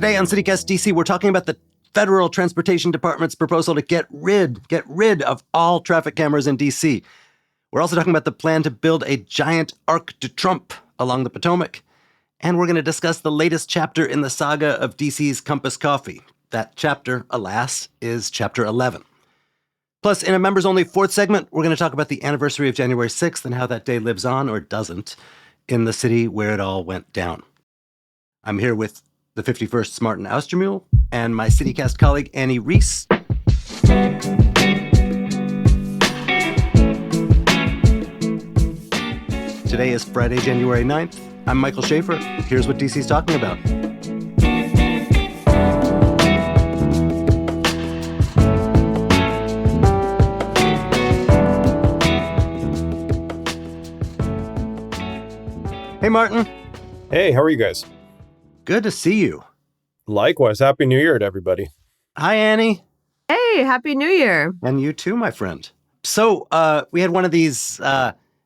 Today on CityCast DC, we're talking about the Federal Transportation Department's proposal to get rid of all traffic cameras in DC. We're also talking about the plan to build a giant Arc de Trump along the Potomac. And we're going to discuss the latest chapter in the saga of DC's Compass Coffee. That chapter, alas, is chapter 11. Plus, in a members-only fourth segment, we're going to talk about the anniversary of January 6th and how that day lives on, or doesn't, in the city where it all went down. I'm here with the 51st Smartin Austermule and my CityCast colleague, Annie Reese. Today is Friday, January 9th. I'm Michael Schaefer. Here's what DC's talking about. Hey, Martin. Hey, how are you guys? Good to see you. Likewise. Happy New Year to everybody. Hi, Annie. Hey, Happy New Year. And you too, my friend. So we had one of these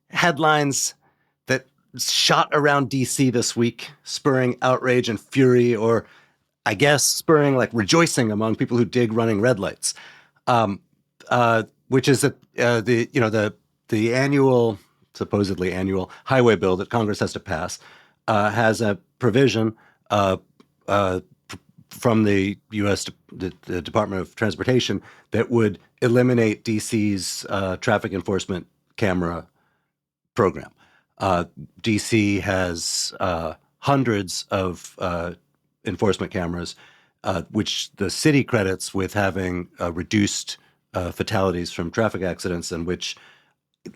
headlines that shot around DC this week, spurring outrage and fury, or I guess spurring like rejoicing among people who dig running red lights, which is that the annual, supposedly annual highway bill that Congress has to pass has a provision from the U.S. The Department of Transportation that would eliminate DC's traffic enforcement camera program. DC has hundreds of enforcement cameras, which the city credits with having reduced fatalities from traffic accidents, and which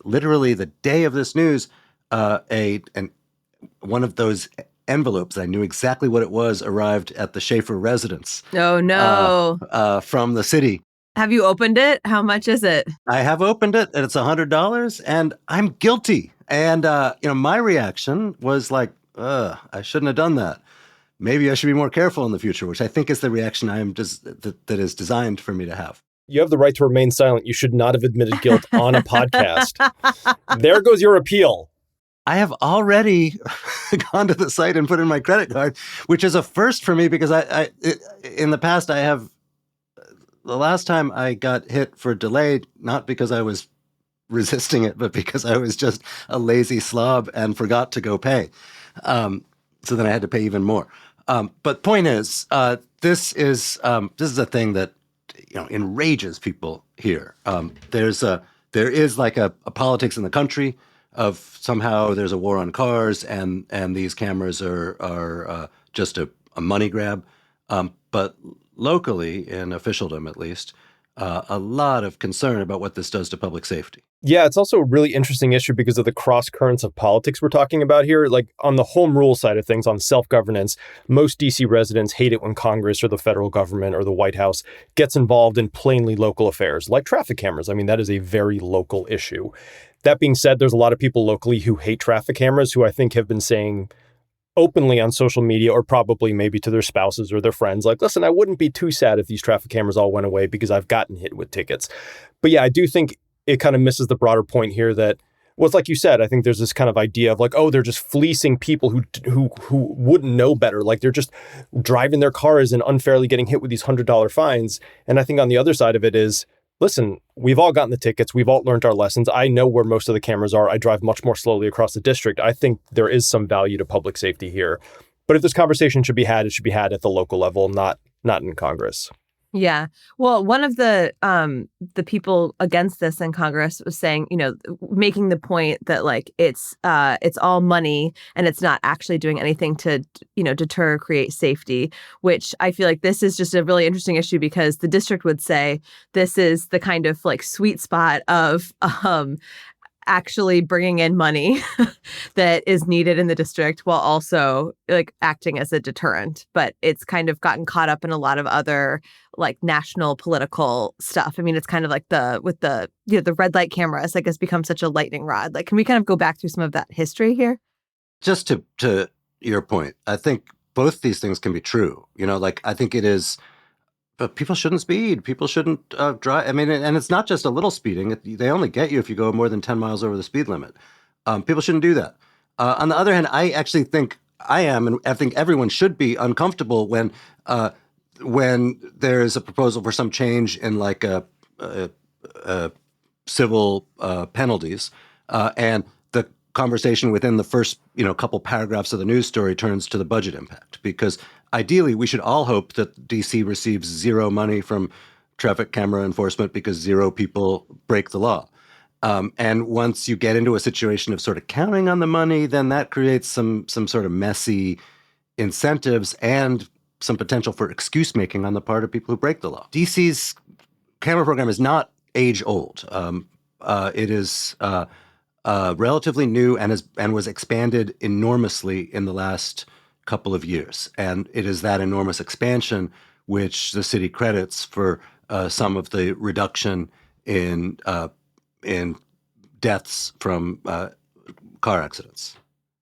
literally the day of this news, one of those envelopes, I knew exactly what it was, arrived at the Schaefer residence. Oh, no. From the city. Have you opened it? How much is it? I have opened it, and it's $100, and I'm guilty. And, my reaction was like, I shouldn't have done that. Maybe I should be more careful in the future, which I think is the reaction that is designed for me to have. You have the right to remain silent. You should not have admitted guilt on a podcast. There goes your appeal. I have already gone to the site and put in my credit card, which is a first for me because in the past the last time I got hit for delay, not because I was resisting it, but because I was just a lazy slob and forgot to go pay. So then I had to pay even more. But point is, this is a thing that enrages people here. There is like a politics in the country of somehow there's a war on cars and these cameras are just a money grab. But locally, in officialdom at least, a lot of concern about what this does to public safety. Yeah, it's also a really interesting issue because of the cross currents of politics we're talking about here. Like on the home rule side of things, on self-governance, most DC residents hate it when Congress or the federal government or the White House gets involved in plainly local affairs like traffic cameras. I mean, that is a very local issue. That being said, there's a lot of people locally who hate traffic cameras who I think have been saying openly on social media, or probably maybe to their spouses or their friends, like, listen, I wouldn't be too sad if these traffic cameras all went away because I've gotten hit with tickets. But yeah, I do think it kind of misses the broader point here that, well, it's like you said, I think there's this kind of idea of like, oh, they're just fleecing people who wouldn't know better. Like they're just driving their cars and unfairly getting hit with these $100 fines. And I think on the other side of it is, listen, we've all gotten the tickets. We've all learned our lessons. I know where most of the cameras are. I drive much more slowly across the district. I think there is some value to public safety here. But if this conversation should be had, it should be had at the local level, not in Congress. Yeah. Well, one of the people against this in Congress was saying, making the point that like it's all money and it's not actually doing anything to, deter or create safety, which I feel like this is just a really interesting issue because the district would say this is the kind of like sweet spot of actually bringing in money that is needed in the district while also like acting as a deterrent. But it's kind of gotten caught up in a lot of other like national political stuff. I mean, it's kind of like the red light cameras like has become such a lightning rod. Like, can we kind of go back through some of that history here? Just to your point, I think both these things can be true. I think it is. But people shouldn't speed. People shouldn't drive. I mean, and it's not just a little speeding. They only get you if you go more than 10 miles over the speed limit. People shouldn't do that. On the other hand, I actually think I am, and I think everyone should be uncomfortable when when there's a proposal for some change in like a civil penalties, and the conversation within the first couple paragraphs of the news story turns to the budget impact, because ideally we should all hope that DC receives zero money from traffic camera enforcement because zero people break the law. And once you get into a situation of sort of counting on the money, then that creates some sort of messy incentives and some potential for excuse making on the part of people who break the law. DC's camera program is not age old. It is relatively new and was expanded enormously in the last couple of years. And it is that enormous expansion which the city credits for some of the reduction in deaths from car accidents.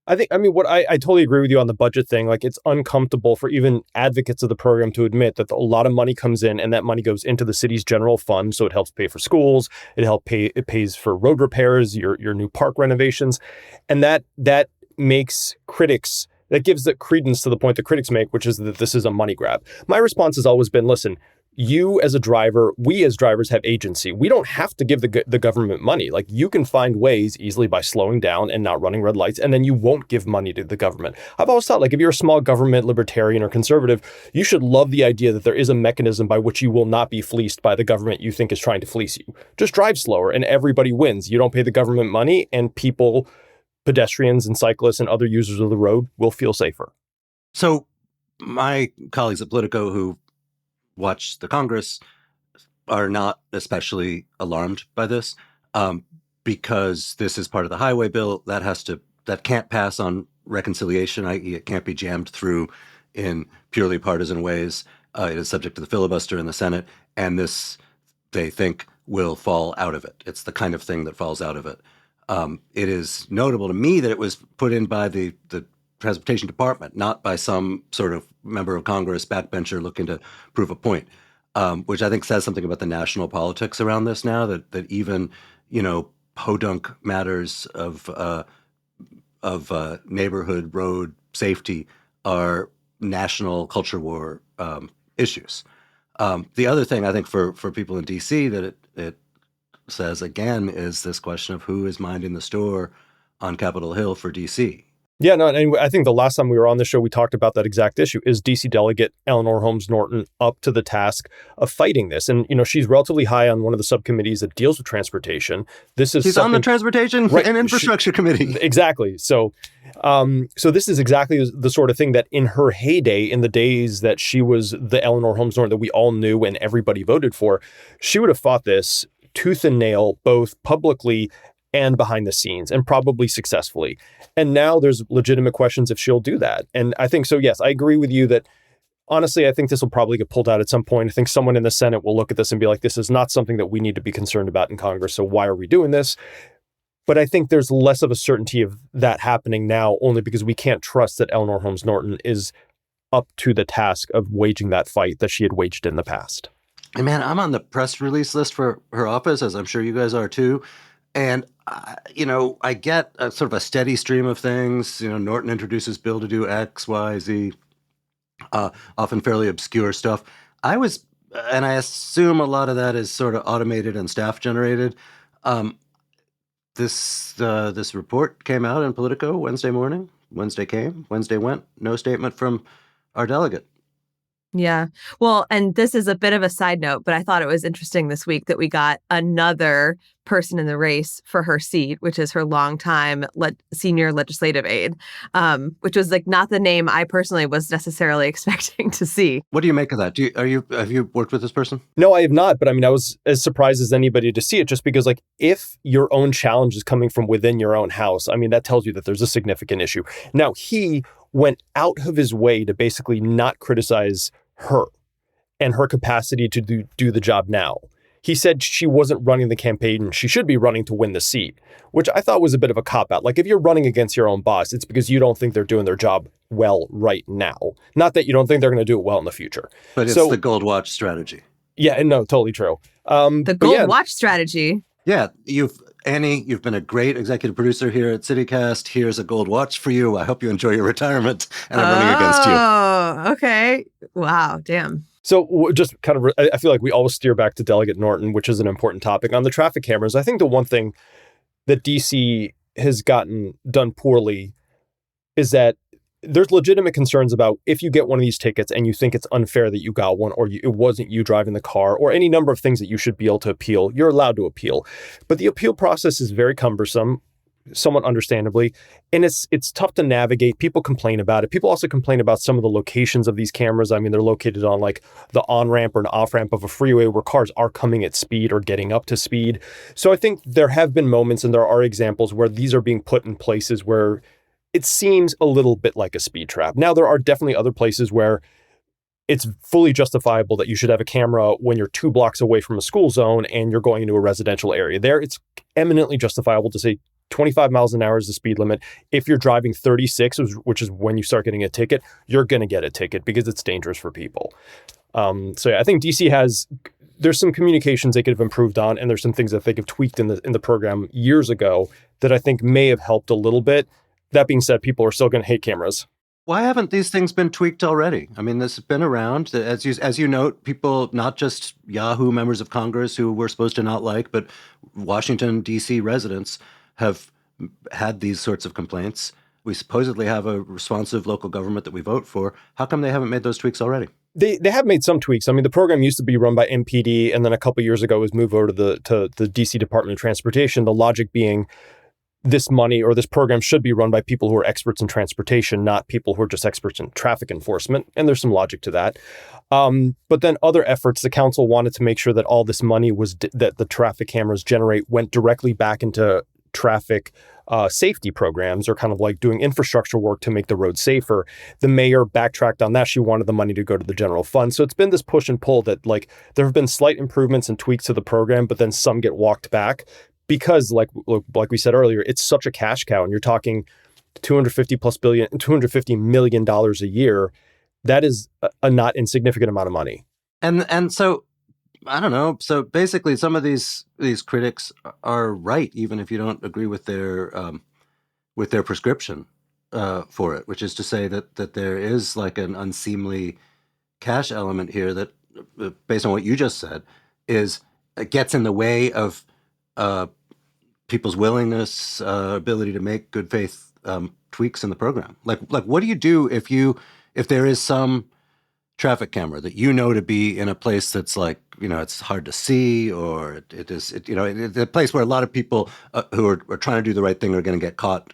I totally agree with you on the budget thing. Like, it's uncomfortable for even advocates of the program to admit that a lot of money comes in and that money goes into the city's general fund. So it helps pay for schools. It pays for road repairs, your new park renovations. And that makes critics, that gives the credence to the point the critics make, which is that this is a money grab. My response has always been, listen, you as a driver, we as drivers have agency. We don't have to give the government money. Like, you can find ways easily by slowing down and not running red lights, and then you won't give money to the government. I've always thought, like, if you're a small government libertarian or conservative, you should love the idea that there is a mechanism by which you will not be fleeced by the government you think is trying to fleece you. Just drive slower and everybody wins. You don't pay the government money, and people, pedestrians and cyclists and other users of the road, will feel safer. So my colleagues at Politico who watch the Congress are not especially alarmed by this, because this is part of the highway bill that can't pass on reconciliation, i.e. it can't be jammed through in purely partisan ways. It is subject to the filibuster in the Senate, and this, they think, will fall out of it. It's the kind of thing that falls out of it. It is notable to me that it was put in by the Transportation Department, not by some sort of member of Congress backbencher looking to prove a point, which I think says something about the national politics around this now, that even, podunk matters of neighborhood road safety are national culture war issues. The other thing I think for people in DC that it says, again, is this question of who is minding the store on Capitol Hill for DC. Yeah, no, and I think the last time we were on the show, we talked about that exact issue. Is DC Delegate Eleanor Holmes Norton up to the task of fighting this? And, she's relatively high on one of the subcommittees that deals with transportation. She's on the Transportation and Infrastructure Committee. Exactly. So this is exactly the sort of thing that in her heyday, in the days that she was the Eleanor Holmes Norton that we all knew and everybody voted for, she would have fought this tooth and nail, both publicly and behind the scenes, and probably successfully. And now there's legitimate questions if she'll do that. And I think so, yes, I agree with you that, honestly, I think this will probably get pulled out at some point. I think someone in the Senate will look at this and be like, this is not something that we need to be concerned about in Congress, so why are we doing this? But I think there's less of a certainty of that happening now, only because we can't trust that Eleanor Holmes Norton is up to the task of waging that fight that she had waged in the past. And man, I'm on the press release list for her office, as I'm sure you guys are too. And, I get a sort of a steady stream of things. Norton introduces bill to do X, Y, Z, often fairly obscure stuff. And I assume a lot of that is sort of automated and staff generated. This report came out in Politico Wednesday morning. Wednesday came, Wednesday went. No statement from our delegate. Yeah. Well, and this is a bit of a side note, but I thought it was interesting this week that we got another person in the race for her seat, which is her longtime senior legislative aide, which was like not the name I personally was necessarily expecting to see. What do you make of that? Have you worked with this person? No, I have not. But I mean, I was as surprised as anybody to see it, just because, like, if your own challenge is coming from within your own house, I mean, that tells you that there's a significant issue. Now, he went out of his way to basically not criticize her and her capacity to do the job now. He said she wasn't running the campaign. She should be running to win the seat, which I thought was a bit of a cop-out. Like, if you're running against your own boss, it's because you don't think they're doing their job well right now. Not that you don't think they're going to do it well in the future. But it's the gold watch strategy. Yeah, no, totally true. The gold watch strategy. Yeah, Annie, you've been a great executive producer here at CityCast. Here's a gold watch for you. I hope you enjoy your retirement, and I'm running against you. Oh, okay. Wow, damn. So just kind of, I feel like we always steer back to Delegate Norton, which is an important topic. On the traffic cameras, I think the one thing that DC has gotten done poorly is that there's legitimate concerns about if you get one of these tickets and you think it's unfair that you got one, or it wasn't you driving the car, or any number of things that you should be able to appeal, you're allowed to appeal. But the appeal process is very cumbersome, somewhat understandably, and it's tough to navigate. People complain about it. People also complain about some of the locations of these cameras. I mean, they're located on like the on-ramp or an off-ramp of a freeway where cars are coming at speed or getting up to speed. So I think there have been moments, and there are examples where these are being put in places where it seems a little bit like a speed trap. Now, there are definitely other places where it's fully justifiable that you should have a camera when you're 2 blocks away from a school zone and you're going into a residential area. There, it's eminently justifiable to say 25 miles an hour is the speed limit. If you're driving 36, which is when you start getting a ticket, you're going to get a ticket because it's dangerous for people. So yeah, I think DC there's some communications they could have improved on, and there's some things that they could have tweaked in the program years ago that I think may have helped a little bit. That being said, people are still going to hate cameras. Why haven't these things been tweaked already? I mean, this has been around. As you note, people, not just Yahoo members of Congress who we're supposed to not like, but Washington, D.C. residents have had these sorts of complaints. We supposedly have a responsive local government that we vote for. How come they haven't made those tweaks already? They have made some tweaks. I mean, the program used to be run by MPD, and then a couple of years ago it was moved over to the D.C. Department of Transportation, the logic being this money or this program should be run by people who are experts in transportation, not people who are just experts in traffic enforcement. And there's some logic to that. But then other efforts, the council wanted to make sure that all this money that the traffic cameras generate went directly back into traffic safety programs, or kind of like doing infrastructure work to make the road safer. The mayor backtracked on that. She wanted the money to go to the general fund. So it's been this push and pull that like there have been slight improvements and tweaks to the program, but then some get walked back. Because like we said earlier, it's such a cash cow, and you're talking $250 million a year. That is a not insignificant amount of money. And so I don't know. So basically, some of these critics are right, even if you don't agree with their prescription for it, which is to say that there is like an unseemly cash element here that, based on what you just said, gets in the way of people's willingness, ability to make good faith tweaks in the program. Like what do you do if there is some traffic camera that you know to be in a place that's like, it's hard to see, or it's a place where a lot of people who are trying to do the right thing are going to get caught.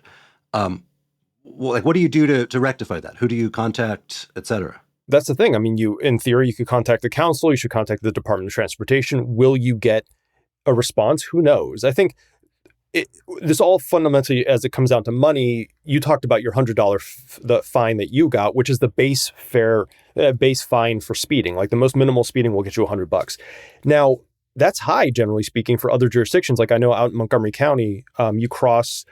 What do you do to rectify that? Who do you contact, et cetera? That's the thing. I mean, in theory, you could contact the council. You should contact the Department of Transportation. Will you get a response? Who knows? I think this all fundamentally, as it comes down to money, you talked about your $100 the fine that you got, which is the base fine for speeding. Like the most minimal speeding will get you $100. Now, that's high, generally speaking, for other jurisdictions. Like I know out in Montgomery County, you cross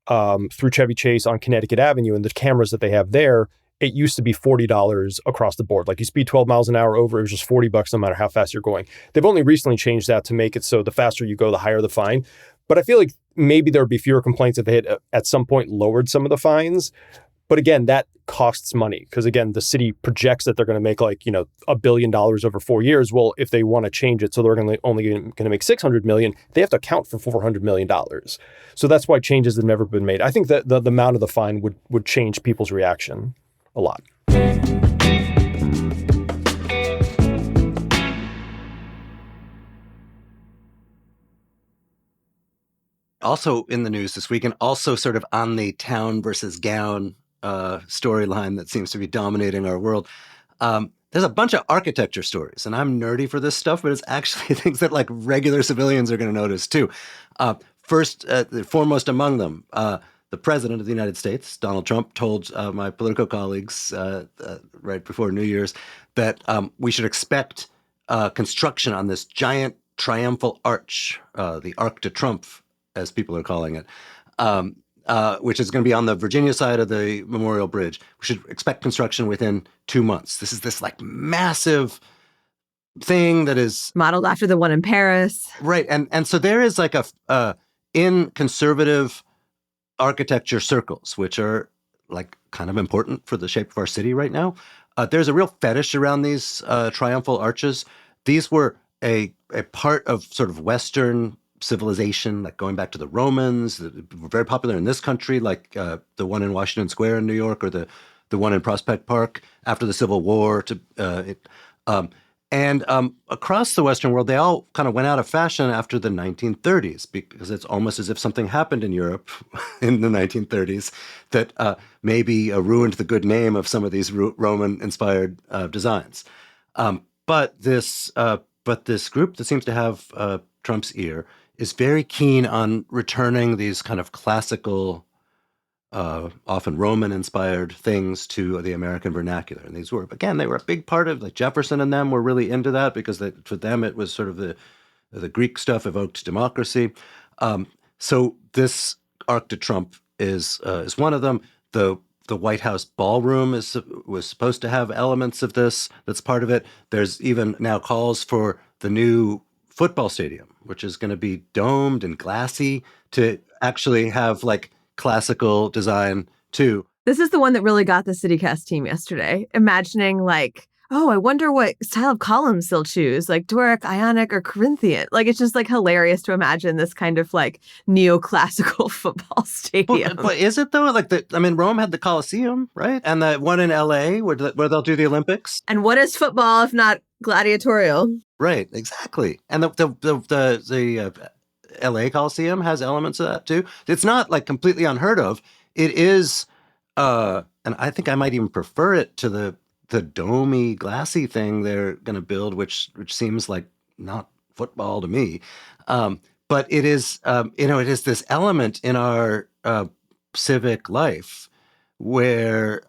through Chevy Chase on Connecticut Avenue, and the cameras that they have there, it used to be $40 across the board. Like you speed 12 miles an hour over, it was just $40 no matter how fast you're going. They've only recently changed that to make it so the faster you go, the higher the fine. But I feel like maybe there would be fewer complaints if they had at some point lowered some of the fines. But again, that costs money because, again, the city projects that they're going to make like, $1 billion over 4 years. Well, if they want to change it so they're only going to make $600 million, they have to account for $400 million. So that's why changes have never been made. I think that the amount of the fine would change people's reaction a lot. Also in the news this week, and also sort of on the town versus gown storyline that seems to be dominating our world, there's a bunch of architecture stories, and I'm nerdy for this stuff, but it's actually things that like regular civilians are going to notice too. First, foremost among them, the president of the United States, Donald Trump, told my Politico colleagues right before New Year's that we should expect construction on this giant triumphal arch, the Arc de Triomphe, as people are calling it, which is going to be on the Virginia side of the Memorial Bridge. We should expect construction within 2 months. This is this like massive thing that is modeled after the one in Paris. Right. And so there is like in conservative architecture circles, which are like kind of important for the shape of our city right now, there's a real fetish around these triumphal arches. These were a part of sort of Western civilization, like going back to the Romans, that were very popular in this country, like the one in Washington Square in New York, or the one in Prospect Park after the Civil War. And across the Western world, they all kind of went out of fashion after the 1930s, because it's almost as if something happened in Europe in the 1930s that maybe ruined the good name of some of these Roman-inspired designs. But this group that seems to have Trump's ear is very keen on returning these kind of classical, often Roman-inspired things to the American vernacular. And these were, again, they were a big part of, like Jefferson and them were really into that, because for them it was sort of the Greek stuff evoked democracy. So this Arc de Trump is one of them. The White House ballroom was supposed to have elements of this. That's part of it. There's even now calls for the new football stadium, which is going to be domed and glassy, to actually have like classical design too. This is the one that really got the CityCast team yesterday, imagining like, oh, I wonder what style of columns they'll choose, like Doric, Ionic, or Corinthian. Like, it's just like hilarious to imagine this kind of like neoclassical football stadium. But is it though? Like, Rome had the Colosseum, right? And the one in LA where they'll do the Olympics. And what is football if not gladiatorial? Right, exactly. And the LA Coliseum has elements of that too. It's not like completely unheard of. It is, and I think I might even prefer it to the domey, glassy thing they're going to build, which seems like not football to me. But it is, it is this element in our civic life where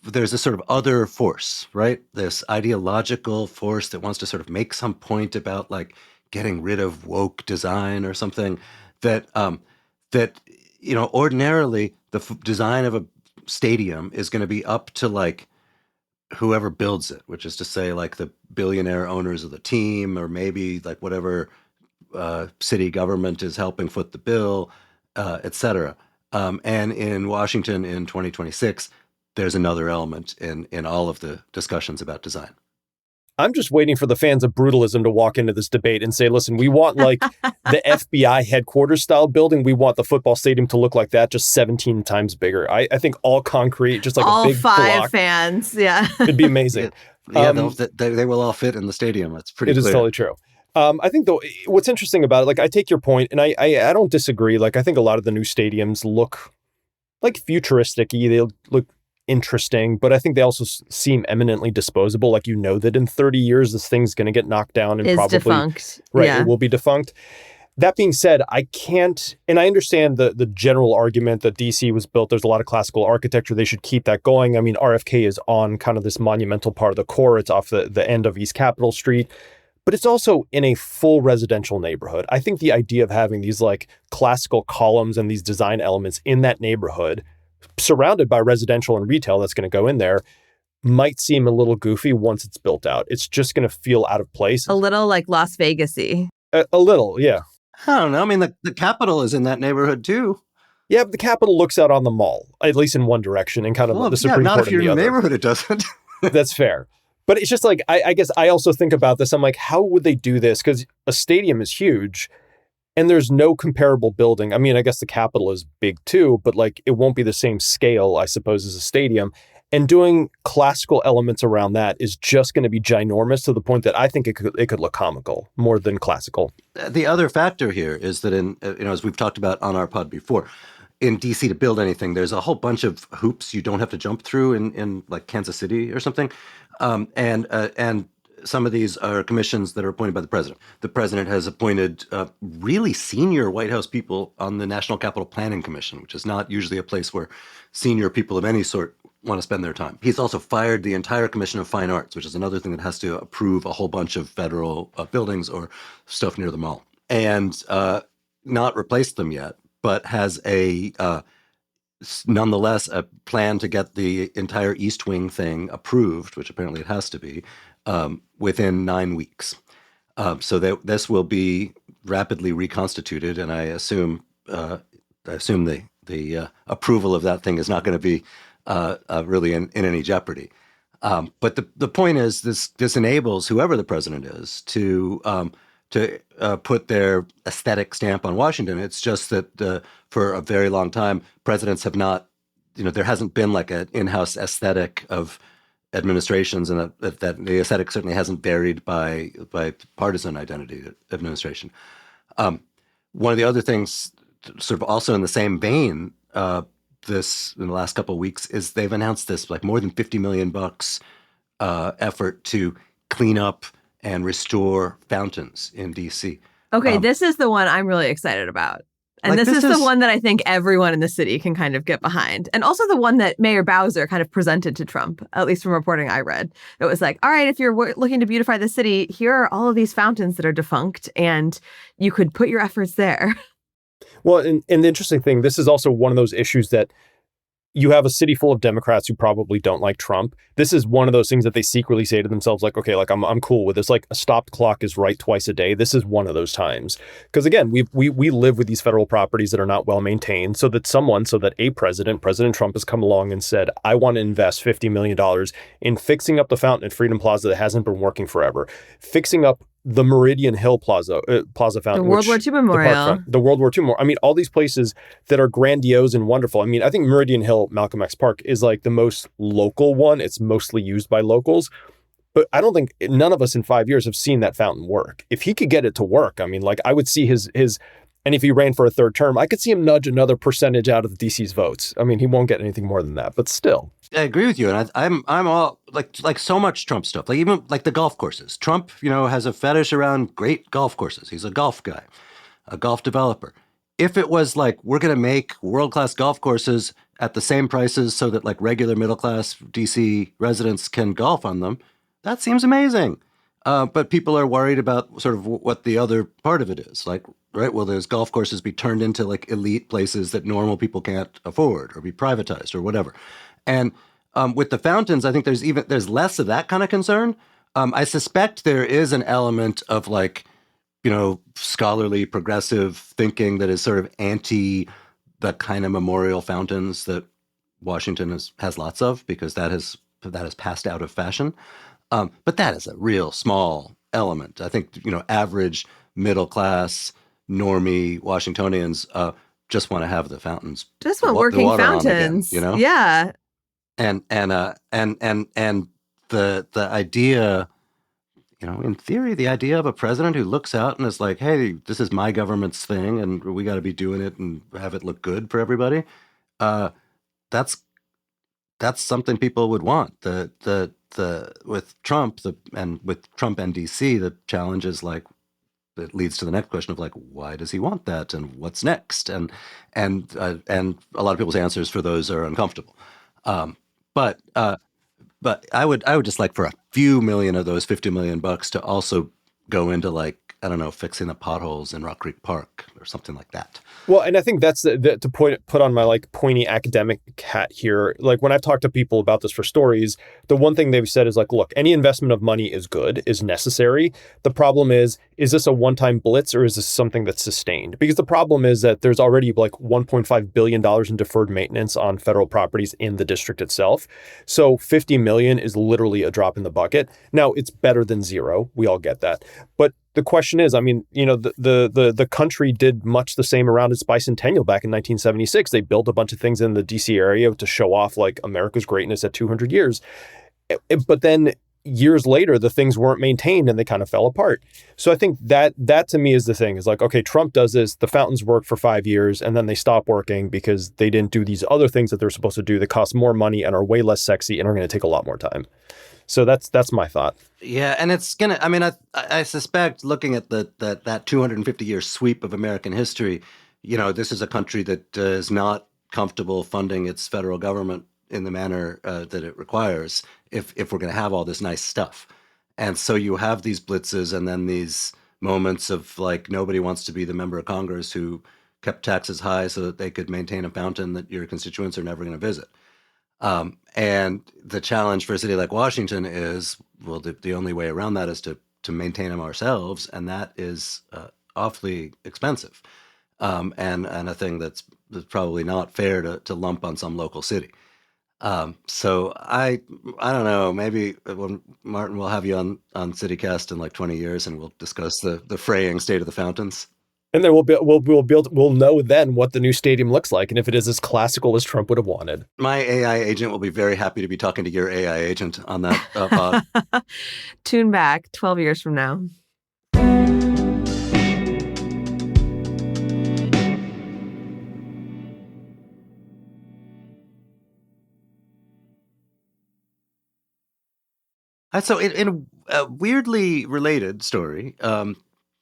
there's a sort of other force, right? This ideological force that wants to sort of make some point about like getting rid of woke design or something that ordinarily the design of a stadium is going to be up to like whoever builds it, which is to say like the billionaire owners of the team, or maybe like whatever city government is helping foot the bill, et cetera. And in Washington in 2026, there's another element in all of the discussions about design. I'm just waiting for the fans of brutalism to walk into this debate and say, listen, we want like the FBI headquarters style building. We want the football stadium to look like that, just 17 times bigger. I think all concrete, just like all a big five block. Fans. Yeah. It'd be amazing. They will all fit in the stadium. That's pretty clear. It is totally true. I think though, what's interesting about it, like I take your point and I don't disagree. Like I think a lot of the new stadiums look like futuristic-y. They look interesting, but I think they also seem eminently disposable. Like, that in 30 years, this thing's going to get knocked down and probably defunct. Right. Yeah. It will be defunct. That being said, I can't, and I understand the general argument that DC was built. There's a lot of classical architecture. They should keep that going. I mean, RFK is on kind of this monumental part of the core. It's off the end of East Capitol Street, but it's also in a full residential neighborhood. I think the idea of having these like classical columns and these design elements in that neighborhood, surrounded by residential and retail that's going to go in there, might seem a little goofy once it's built out. It's just going to feel out of place. A little like Las Vegas-y. A little, yeah. I don't know. I mean, the Capitol is in that neighborhood too. Yeah, but the Capitol looks out on the mall, at least in one direction, and kind of the Supreme Court in the other. Not if you're in the neighborhood, it doesn't. That's fair. But it's just like, I guess I also think about this. I'm like, how would they do this? Because a stadium is huge. And there's no comparable building. I mean, I guess the Capitol is big too, but like it won't be the same scale, I suppose, as a stadium. And doing classical elements around that is just going to be ginormous, to the point that I think it could look comical more than classical. The other factor here is that as we've talked about on our pod before, in DC to build anything, there's a whole bunch of hoops you don't have to jump through in like Kansas City or something, and some of these are commissions that are appointed by the president. The president has appointed really senior White House people on the National Capital Planning Commission, which is not usually a place where senior people of any sort want to spend their time. He's also fired the entire Commission of Fine Arts, which is another thing that has to approve a whole bunch of federal buildings or stuff near the mall, and not replaced them yet, but has nonetheless a plan to get the entire East Wing thing approved, which apparently it has to be, within 9 weeks. So this will be rapidly reconstituted, and I assume I assume the approval of that thing is not going to be really in any jeopardy. But the point is, this enables whoever the president is to put their aesthetic stamp on Washington. It's just that for a very long time, presidents have not, there hasn't been like an in-house aesthetic of administrations, and that the aesthetic certainly hasn't varied by partisan identity of administration. One of the other things, sort of also in the same vein, this in the last couple of weeks, is they've announced this like more than $50 million effort to clean up and restore fountains in DC. Okay, this is the one I'm really excited about. And Like, this is this the is- one that I think everyone in the city can kind of get behind. And also the one that Mayor Bowser kind of presented to Trump, at least from reporting I read. It was like, all right, if you're looking to beautify the city, here are all of these fountains that are defunct, and you could put your efforts there. Well, and the interesting thing, this is also one of those issues that you have a city full of Democrats who probably don't like Trump. This is one of those things that they secretly say to themselves, like, okay, like I'm cool with this. Like a stopped clock is right twice a day. This is one of those times. Because again, we live with these federal properties that are not well maintained, so that a President Trump has come along and said, I want to invest $50 million in fixing up the fountain at Freedom Plaza that hasn't been working forever, fixing up the Meridian Hill Plaza fountain, The World War II Memorial. the World War II Memorial. I mean, all these places that are grandiose and wonderful. I mean, I think Meridian Hill, Malcolm X Park is like the most local one. It's mostly used by locals. But I don't think none of us in 5 years have seen that fountain work. If he could get it to work, I mean, like I would see his and if he ran for a third term, I could see him nudge another percentage out of the DC's votes. I mean, he won't get anything more than that, but still. I agree with you, and I'm all like so much Trump stuff. Like even like the golf courses. Trump, has a fetish around great golf courses. He's a golf guy, a golf developer. If it was like we're going to make world-class golf courses at the same prices so that like regular middle-class DC residents can golf on them, that seems amazing. But people are worried about sort of what the other part of it is. Like, right, will those golf courses be turned into like elite places that normal people can't afford, or be privatized, or whatever? And with the fountains, I think there's less of that kind of concern. I suspect there is an element of like, scholarly progressive thinking that is sort of anti the kind of memorial fountains that Washington has lots of, because that has passed out of fashion. But that is a real small element. I think, average middle class normie Washingtonians just want to have the fountains, Just want the working water on again, fountains. Yeah. and the idea, in theory, the idea of a president who looks out and is like, hey, this is my government's thing, and we got to be doing it and have it look good for everybody. That's something people would want. With Trump and DC, the challenge is like, that leads to the next question of like, why does he want that, and what's next? And a lot of people's answers for those are uncomfortable. But I would just like for a few million of those $50 million to also go into like, I don't know, fixing the potholes in Rock Creek Park or something like that. Well, and I think that's to put on my like pointy academic hat here. Like when I've talked to people about this for stories, the one thing they've said is like, look, any investment of money is good, is necessary. The problem is this a one-time blitz, or is this something that's sustained? Because the problem is that there's already like $1.5 billion in deferred maintenance on federal properties in the district itself. So 50 million is literally a drop in the bucket. Now, it's better than zero. We all get that. But the question is, I mean, the country did much the same around its bicentennial back in 1976. They built a bunch of things in the DC area to show off like America's greatness at 200 years. But then years later, the things weren't maintained and they kind of fell apart. So I think that to me is the thing, is like, okay, Trump does this, the fountains work for 5 years and then they stop working because they didn't do these other things that they're supposed to do that cost more money and are way less sexy and are going to take a lot more time. So that's my thought. Yeah, and it's gonna. I mean, I suspect, looking at that 250-year sweep of American history, this is a country that is not comfortable funding its federal government in the manner that it requires if we're going to have all this nice stuff. And so you have these blitzes, and then these moments of like, nobody wants to be the member of Congress who kept taxes high so that they could maintain a fountain that your constituents are never going to visit. And the challenge for a city like Washington is, well, the only way around that is to maintain them ourselves, and that is awfully expensive. and a thing that's probably not fair to lump on some local city. So I don't know. Maybe when Martin, we'll have you on CityCast in like 20 years, and we'll discuss the fraying state of the fountains. And then we'll know then what the new stadium looks like and if it is as classical as Trump would have wanted. My AI agent will be very happy to be talking to your AI agent on that pod. Tune back 12 years from now. So in a weirdly related story,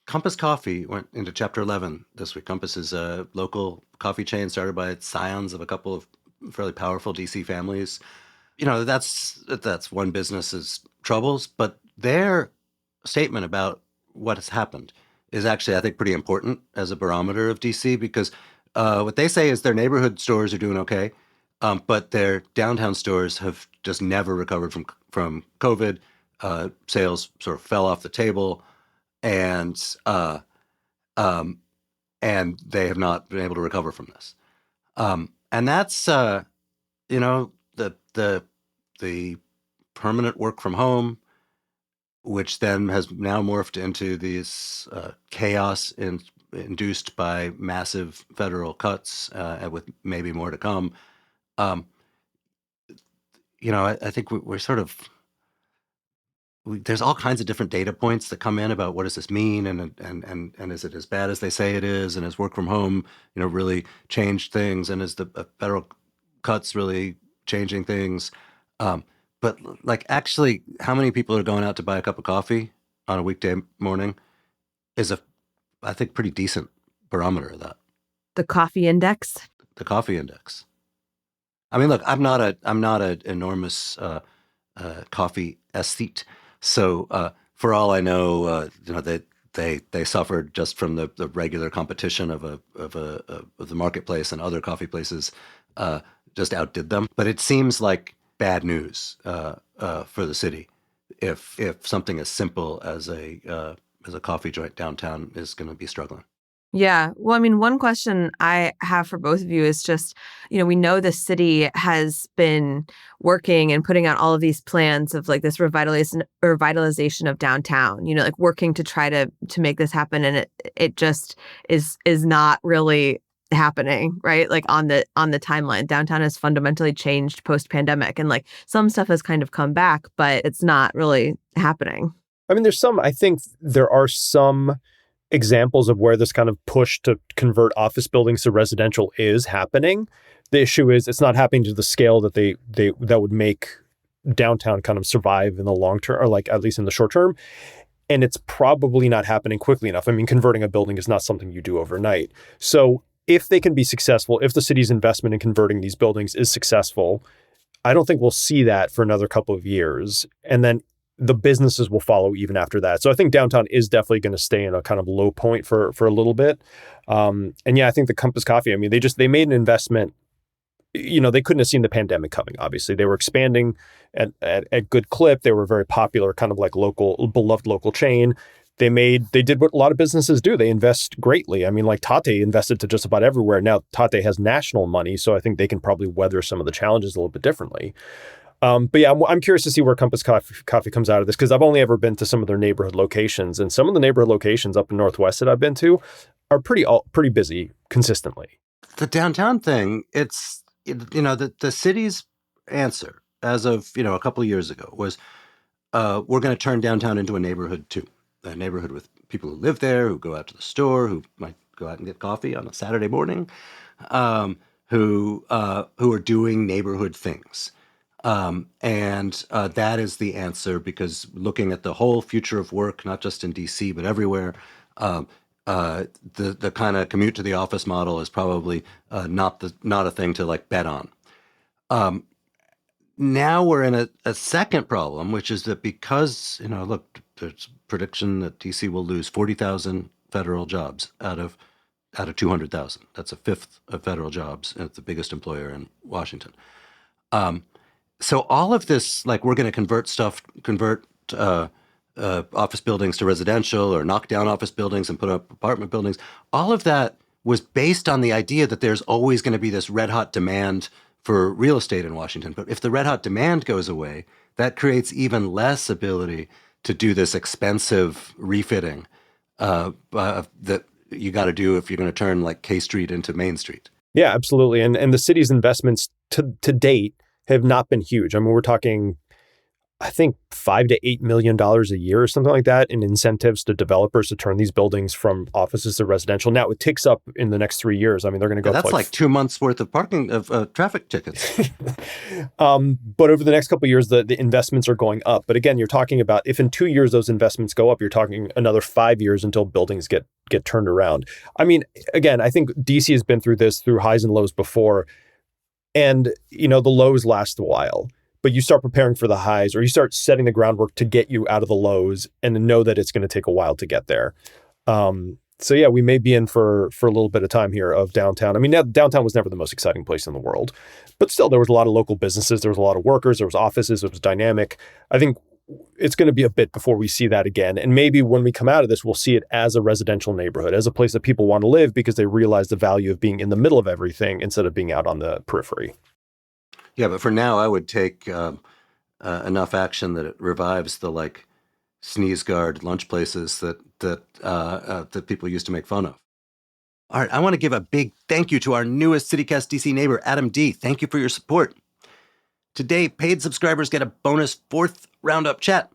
Compass Coffee went into Chapter 11 this week. Compass is a local coffee chain started by scions of a couple of fairly powerful DC families. That's one business's troubles, but their statement about what has happened is actually, I think, pretty important as a barometer of DC because what they say is their neighborhood stores are doing okay, but their downtown stores have just never recovered from COVID. Sales sort of fell off the table, and and they have not been able to recover from this. And that's the permanent work from home, which then has now morphed into these chaos induced by massive federal cuts, and with maybe more to come. Um, I think we're sort of there's all kinds of different data points that come in about what does this mean, and is it as bad as they say it is, and has work from home, really changed things, and is the federal cuts really changing things? But like, actually, how many people are going out to buy a cup of coffee on a weekday morning is I think, pretty decent barometer of that. The coffee index. The coffee index. I mean, look, I'm not an enormous coffee aesthete, so for all I know, they suffered just from the regular competition of the marketplace, and other coffee places just outdid them. But it seems like bad news for the city if something as simple as a coffee joint downtown is going to be struggling. Yeah. Well, I mean, one question I have for both of you is just, we know the city has been working and putting out all of these plans of like this revitalization of downtown, like working to try to make this happen. And it just is not really happening, right? Like on the timeline, downtown has fundamentally changed post-pandemic, and like some stuff has kind of come back, but it's not really happening. I mean, I think there are some examples of where this kind of push to convert office buildings to residential is happening. The issue is it's not happening to the scale that that would make downtown kind of survive in the long term, or like at least in the short term. And it's probably not happening quickly enough. I mean, converting a building is not something you do overnight. So if they can be successful, if the city's investment in converting these buildings is successful, I don't think we'll see that for another couple of years. And then the businesses will follow even after that. So I think downtown is definitely going to stay in a kind of low point for a little bit. And yeah, I think the Compass Coffee, I mean, they made an investment. They couldn't have seen the pandemic coming. Obviously, they were expanding at good clip. They were very popular, kind of like beloved local chain. They did what a lot of businesses do. They invest greatly. I mean, like Tate invested to just about everywhere. Now Tate has national money, so I think they can probably weather some of the challenges a little bit differently. But yeah, I'm curious to see where Compass Coffee comes out of this, because I've only ever been to some of their neighborhood locations, and some of the neighborhood locations up in Northwest that I've been to are pretty busy consistently. The downtown thing, the city's answer as of a couple of years ago was we're going to turn downtown into a neighborhood too, a neighborhood with people who live there, who go out to the store, who might go out and get coffee on a Saturday morning, who are doing neighborhood things. And that is the answer, because looking at the whole future of work, not just in DC, but everywhere, the kind of commute to the office model is probably not a thing to like bet on. Now we're in a second problem, which is that because, look, there's prediction that DC will lose 40,000 federal jobs out of 200,000. That's a fifth of federal jobs, and it's the biggest employer in Washington. So all of this, like, we're going to convert office buildings to residential, or knock down office buildings and put up apartment buildings. All of that was based on the idea that there's always going to be this red hot demand for real estate in Washington. But if the red hot demand goes away, that creates even less ability to do this expensive refitting that you got to do if you're going to turn like K Street into Main Street. Yeah, absolutely. And the city's investments to date have not been huge. I mean, we're talking, I think, $5 to $8 million a year or something like that in incentives to developers to turn these buildings from offices to residential. Now it ticks up in the next 3 years. I mean, they're going to go. Yeah, that's like 2 months worth of parking of traffic tickets. But over the next couple of years, the investments are going up. But again, you're talking about if in 2 years those investments go up, you're talking another 5 years until buildings get turned around. I mean, again, I think DC has been through this through highs and lows before, and the lows last a while. But you start preparing for the highs, or you start setting the groundwork to get you out of the lows, and know that it's going to take a while to get there. So yeah, we may be in for a little bit of time here of downtown. I mean, downtown was never the most exciting place in the world, but still there was a lot of local businesses, there was a lot of workers, there was offices, it was dynamic. I think it's going to be a bit before we see that again. And maybe when we come out of this, we'll see it as a residential neighborhood, as a place that people want to live because they realize the value of being in the middle of everything instead of being out on the periphery. Yeah, but for now, I would take enough action that it revives the like sneeze guard lunch places that people used to make fun of. All right, I want to give a big thank you to our newest CityCast DC neighbor, Adam D. Thank you for your support. Today, paid subscribers get a bonus 4th roundup chat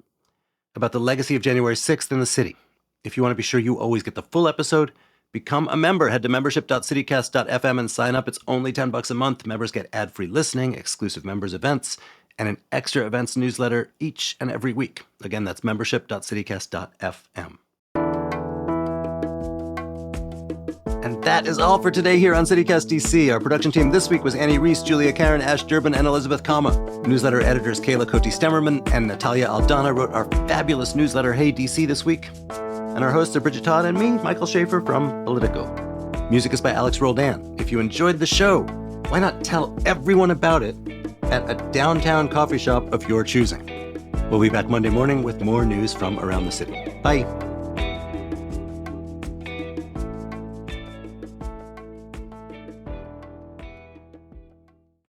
about the legacy of January 6th in the city. If you want to be sure you always get the full episode, become a member. Head to membership.citycast.fm and sign up. It's only $10 a month. Members get ad-free listening, exclusive members events, and an extra events newsletter each and every week. Again, that's membership.citycast.fm. And that is all for today here on CityCast DC. Our production team this week was Annie Reese, Julia Karen, Ash Durbin, and Elizabeth Kama. Newsletter editors Kayla Cote-Stemmerman and Natalia Aldana wrote our fabulous newsletter, Hey DC, this week. And our hosts are Bridget Todd and me, Michael Schaefer from Politico. Music is by Alex Roldan. If you enjoyed the show, why not tell everyone about it at a downtown coffee shop of your choosing? We'll be back Monday morning with more news from around the city. Bye.